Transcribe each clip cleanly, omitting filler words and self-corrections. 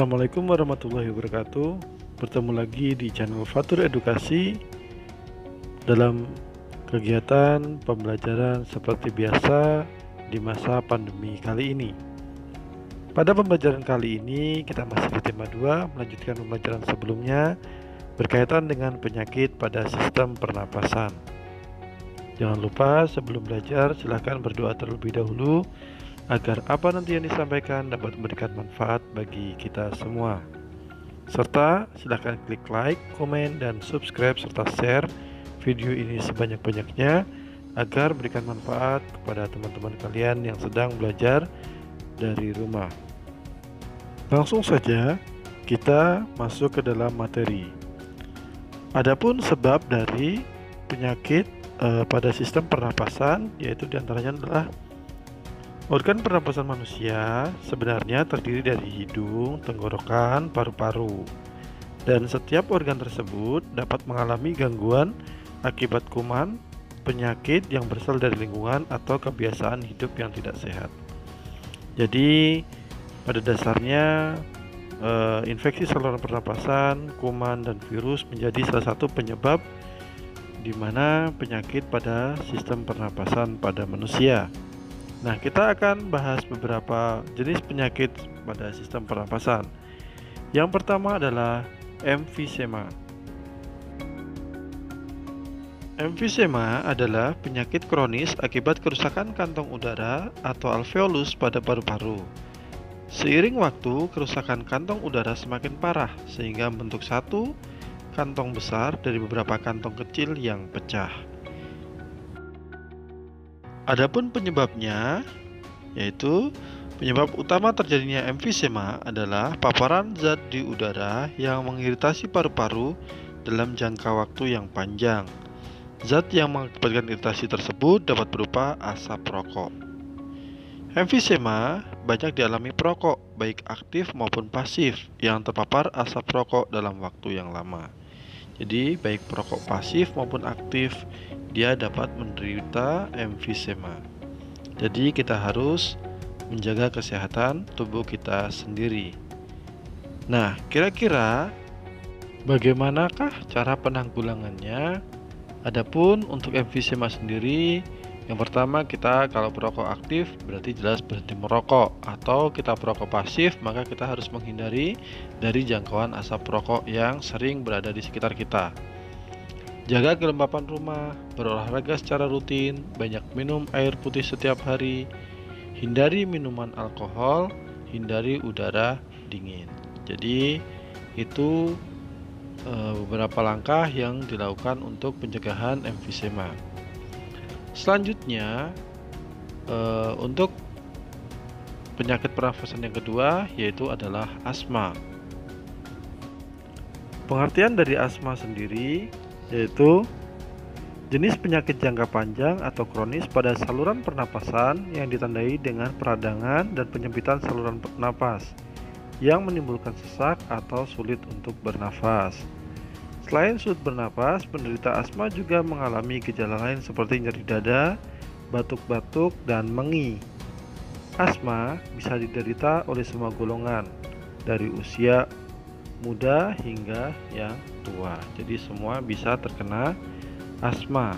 Assalamualaikum warahmatullahi wabarakatuh. Bertemu lagi di channel Fatur Edukasi dalam kegiatan pembelajaran seperti biasa di masa pandemi kali ini. Pada pembelajaran kali ini kita masih di tema 2, melanjutkan pembelajaran sebelumnya berkaitan dengan penyakit pada sistem pernapasan. Jangan lupa sebelum belajar silahkan berdoa terlebih dahulu agar apa nanti yang disampaikan dapat memberikan manfaat bagi kita semua. Serta silahkan klik like, komen, dan subscribe serta share video ini sebanyak-banyaknya agar memberikan manfaat kepada teman-teman kalian yang sedang belajar dari rumah. Langsung saja kita masuk ke dalam materi. Adapun sebab dari penyakit pada sistem pernapasan, yaitu diantaranya adalah organ pernapasan manusia sebenarnya terdiri dari hidung, tenggorokan, paru-paru, dan setiap organ tersebut dapat mengalami gangguan akibat kuman, penyakit yang berasal dari lingkungan atau kebiasaan hidup yang tidak sehat. Jadi pada dasarnya infeksi saluran pernapasan, kuman, dan virus menjadi salah satu penyebab di mana penyakit pada sistem pernapasan pada manusia. Nah, kita akan bahas beberapa jenis penyakit pada sistem pernapasan. Yang pertama adalah emfisema. Emfisema adalah penyakit kronis akibat kerusakan kantong udara atau alveolus pada paru-paru. Seiring waktu, kerusakan kantong udara semakin parah sehingga membentuk satu kantong besar dari beberapa kantong kecil yang pecah. Adapun penyebabnya, yaitu penyebab utama terjadinya emfisema adalah paparan zat di udara yang mengiritasi paru-paru dalam jangka waktu yang panjang. Zat yang mengakibatkan iritasi tersebut dapat berupa asap rokok. Emfisema banyak dialami perokok, baik aktif maupun pasif, yang terpapar asap rokok dalam waktu yang lama. Jadi baik perokok pasif maupun aktif dia dapat menderita emfisema. Jadi kita harus menjaga kesehatan tubuh kita sendiri. Nah, kira-kira bagaimanakah cara penanggulangannya? Adapun untuk emfisema sendiri, yang pertama kita kalau perokok aktif berarti jelas berhenti merokok, atau kita perokok pasif maka kita harus menghindari dari jangkauan asap rokok yang sering berada di sekitar kita. Jaga kelembapan rumah, berolahraga secara rutin, banyak minum air putih setiap hari, hindari minuman alkohol, hindari udara dingin. Jadi itu beberapa langkah yang dilakukan untuk pencegahan emfisema. Selanjutnya untuk penyakit pernafasan yang kedua yaitu adalah asma. Pengertian dari asma sendiri yaitu jenis penyakit jangka panjang atau kronis pada saluran pernapasan yang ditandai dengan peradangan dan penyempitan saluran napas yang menimbulkan sesak atau sulit untuk bernafas. Selain sulit bernapas, penderita asma juga mengalami gejala lain seperti nyeri dada, batuk-batuk, dan mengi. Asma bisa diderita oleh semua golongan, dari usia muda hingga yang tua. Jadi semua bisa terkena asma.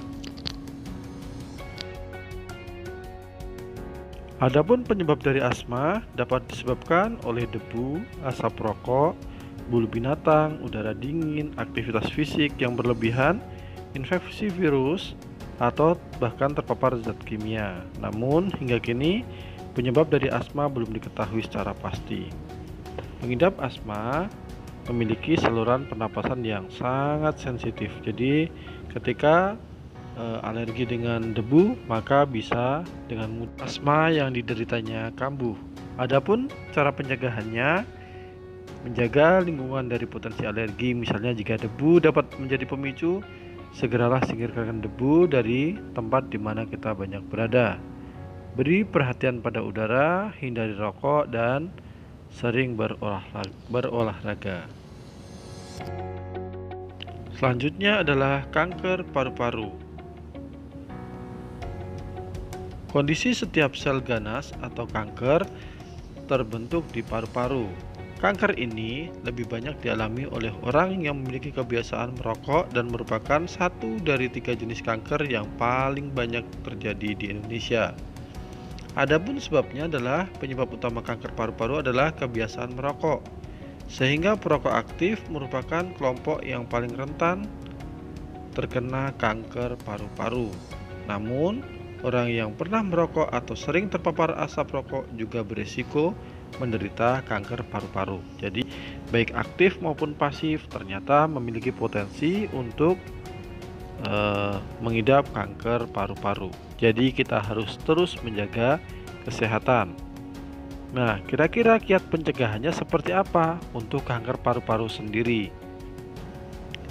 Adapun penyebab dari asma dapat disebabkan oleh debu, asap rokok, bulu binatang, udara dingin, aktivitas fisik yang berlebihan, infeksi virus, atau bahkan terpapar zat kimia. Namun hingga kini penyebab dari asma belum diketahui secara pasti. Pengidap asma memiliki saluran pernapasan yang sangat sensitif. Jadi ketika alergi dengan debu maka bisa dengan mudah asma yang dideritanya kambuh. Adapun cara pencegahannya, menjaga lingkungan dari potensi alergi. Misalnya jika debu dapat menjadi pemicu, segeralah singkirkan debu dari tempat di mana kita banyak berada. Beri perhatian pada udara, hindari rokok, dan sering berolahraga. Selanjutnya adalah kanker paru-paru. Kondisi setiap sel ganas atau kanker terbentuk di paru-paru. Kanker ini lebih banyak dialami oleh orang yang memiliki kebiasaan merokok dan merupakan satu dari 3 jenis kanker yang paling banyak terjadi di Indonesia. Adapun sebabnya adalah penyebab utama kanker paru-paru adalah kebiasaan merokok, sehingga perokok aktif merupakan kelompok yang paling rentan terkena kanker paru-paru. Namun, orang yang pernah merokok atau sering terpapar asap rokok juga berisiko menderita kanker paru-paru. Jadi, baik aktif maupun pasif ternyata memiliki potensi untuk mengidap kanker paru-paru. Jadi, kita harus terus menjaga kesehatan. Nah, kira-kira kiat pencegahannya seperti apa untuk kanker paru-paru sendiri?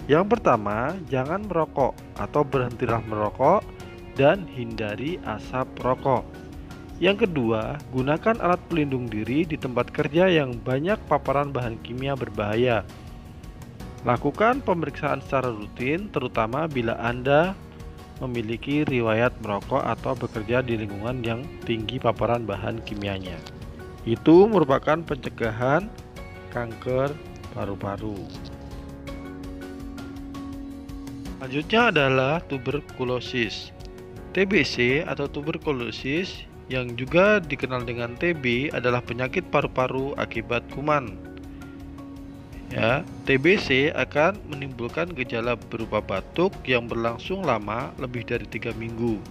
Yang pertama, jangan merokok atau berhentilah merokok dan hindari asap rokok. Yang kedua, gunakan alat pelindung diri di tempat kerja yang banyak paparan bahan kimia berbahaya. Lakukan pemeriksaan secara rutin, terutama bila Anda memiliki riwayat merokok atau bekerja di lingkungan yang tinggi paparan bahan kimianya. Itu merupakan pencegahan kanker paru-paru. Selanjutnya adalah tuberkulosis. TBC atau tuberkulosis yang juga dikenal dengan TB adalah penyakit paru-paru akibat kuman. Ya, TBC akan menimbulkan gejala berupa batuk yang berlangsung lama lebih dari 3 minggu.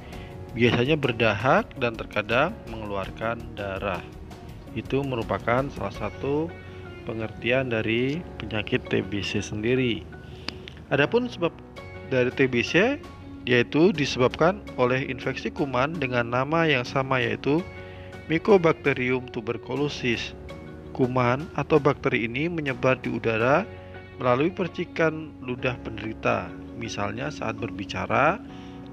Biasanya berdahak dan terkadang mengeluarkan darah. Itu merupakan salah satu pengertian dari penyakit TBC sendiri. Adapun sebab dari TBC yaitu disebabkan oleh infeksi kuman dengan nama yang sama, yaitu Mycobacterium tuberculosis. Kuman atau bakteri ini menyebar di udara melalui percikan ludah penderita, misalnya saat berbicara,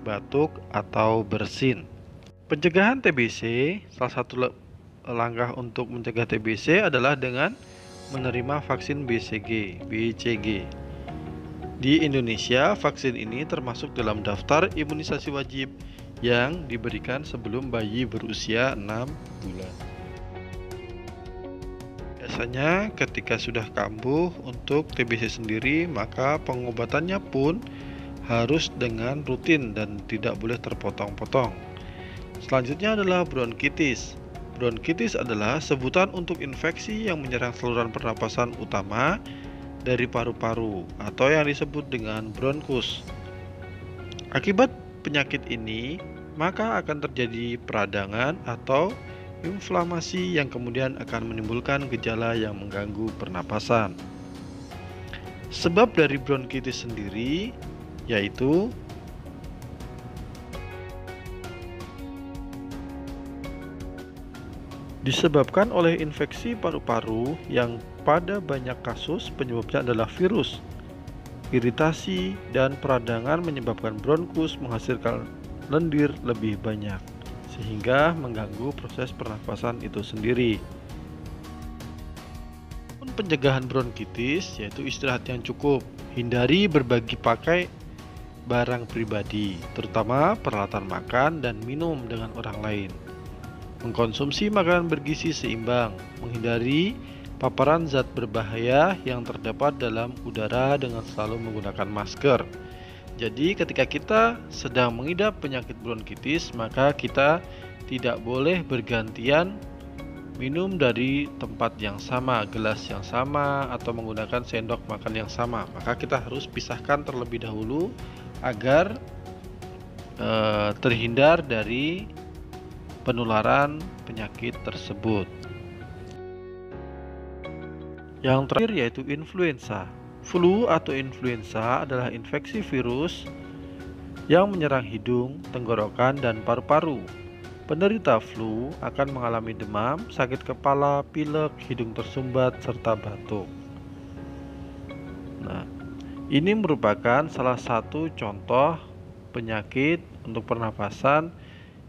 batuk, atau bersin. Pencegahan TBC, salah satu langkah untuk mencegah TBC adalah dengan menerima vaksin BCG. Di Indonesia, vaksin ini termasuk dalam daftar imunisasi wajib yang diberikan sebelum bayi berusia 6 bulan. Biasanya ketika sudah kambuh untuk TBC sendiri, maka pengobatannya pun harus dengan rutin dan tidak boleh terpotong-potong. Selanjutnya adalah bronkitis. Bronkitis adalah sebutan untuk infeksi yang menyerang saluran pernapasan utama dari paru-paru atau yang disebut dengan bronkus. Akibat penyakit ini, maka akan terjadi peradangan atau inflamasi yang kemudian akan menimbulkan gejala yang mengganggu pernapasan. Sebab dari bronkitis sendiri yaitu disebabkan oleh infeksi paru-paru yang pada banyak kasus penyebabnya adalah virus. Iritasi dan peradangan menyebabkan bronkus menghasilkan lendir lebih banyak, sehingga mengganggu proses pernapasan itu sendiri. Pencegahan bronkitis yaitu istirahat yang cukup, hindari berbagi pakai barang pribadi, terutama peralatan makan dan minum dengan orang lain. Mengkonsumsi makanan bergizi seimbang, menghindari paparan zat berbahaya yang terdapat dalam udara dengan selalu menggunakan masker. Jadi ketika kita sedang mengidap penyakit bronkitis, maka kita tidak boleh bergantian minum dari tempat yang sama, gelas yang sama, atau menggunakan sendok makan yang sama. Maka kita harus pisahkan terlebih dahulu agar terhindar dari penularan penyakit tersebut. Yang terakhir yaitu influenza. Flu atau influenza adalah infeksi virus yang menyerang hidung, tenggorokan, dan paru-paru. Penderita flu akan mengalami demam, sakit kepala, pilek, hidung tersumbat, serta batuk. Nah, ini merupakan salah satu contoh penyakit untuk pernapasan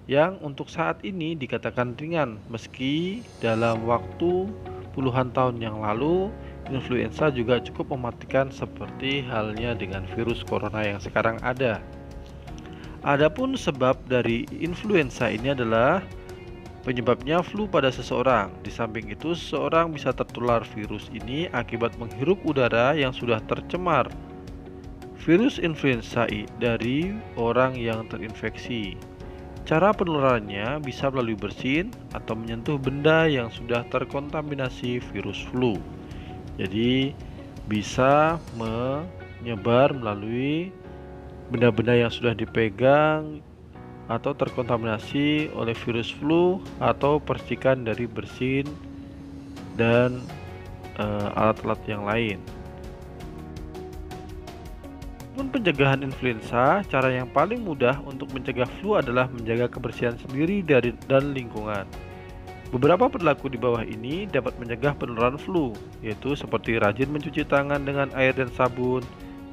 yang untuk saat ini dikatakan ringan, meski dalam waktu puluhan tahun yang lalu influenza juga cukup mematikan seperti halnya dengan virus corona yang sekarang ada. Adapun sebab dari influenza ini adalah Penyebabnya flu pada seseorang. Di samping itu, seseorang bisa tertular virus ini akibat menghirup udara yang sudah tercemar virus influenza dari orang yang terinfeksi. Cara penularannya bisa melalui bersin atau menyentuh benda yang sudah terkontaminasi virus flu. Jadi bisa menyebar melalui benda-benda yang sudah dipegang atau terkontaminasi oleh virus flu atau percikan dari bersin dan alat-alat yang lain. Untuk pencegahan influenza, cara yang paling mudah untuk mencegah flu adalah menjaga kebersihan sendiri dan lingkungan. Beberapa perilaku di bawah ini dapat mencegah penularan flu, yaitu seperti rajin mencuci tangan dengan air dan sabun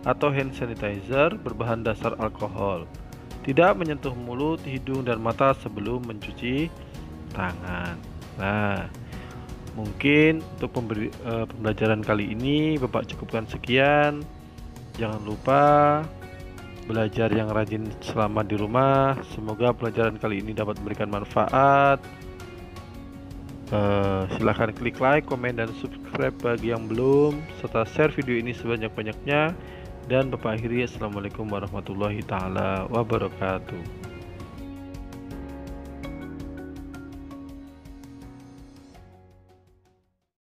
atau hand sanitizer berbahan dasar alkohol. Tidak menyentuh mulut, hidung, dan mata sebelum mencuci tangan. Nah, mungkin untuk pembelajaran kali ini Bapak cukupkan sekian. Jangan lupa belajar yang rajin selama di rumah. Semoga pelajaran kali ini dapat memberikan manfaat. Silahkan klik like, komen, dan subscribe bagi yang belum, serta share video ini sebanyak-banyaknya. Dan Bapak akhiri, assalamualaikum warahmatullahi taala wabarakatuh.